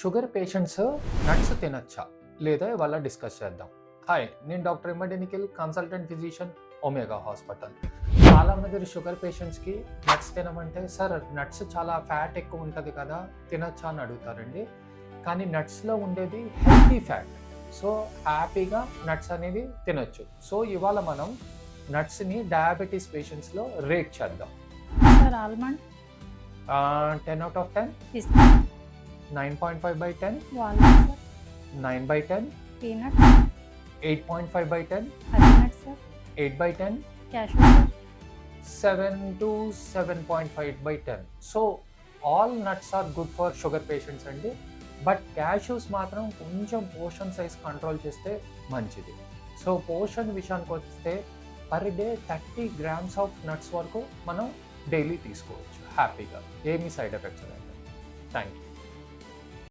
Sugar patients nuts తినచ్చా లేదా ఇవాళ discuss చేద్దాం. హాయ్, నేను డాక్టర్ ఎంఎడి Nikhil, consultant physician, Omega hospital. చాలా మంది షుగర్ పేషెంట్స్కి నట్స్ తినమంటే, సార్ నట్స్ చాలా ఫ్యాట్ ఎక్కువ ఉంటుంది కదా, తినచ్చా అని అడుగుతారండి. కానీ నట్స్లో ఉండేది హెల్తీ ఫ్యాట్, సో హ్యాపీగా నట్స్ అనేవి తినొచ్చు. సో ఇవాళ మనం నట్స్ని డయాబెటీస్ పేషెంట్స్లో రేట్ చేద్దాం. సార్ ఆల్మండ్ 10 out of 10, పిస్తా 9.5/10, walnut sir 9/10, peanut 8.5/10, honey nut sir 8/10, cashew sir 7 to 7.5/10. So all nuts are good for sugar patients అండి. బట్ క్యాష్యూస్ మాత్రం కొంచెం పోర్షన్ సైజ్ కంట్రోల్ చేస్తే మంచిది. సో పోర్షన్ విషయానికి వస్తే per day 30 grams of nuts వరకు మనం డైలీ తీసుకోవచ్చు హ్యాపీగా, ఏమీ సైడ్ ఎఫెక్ట్స్ లేకుండా. Thank you.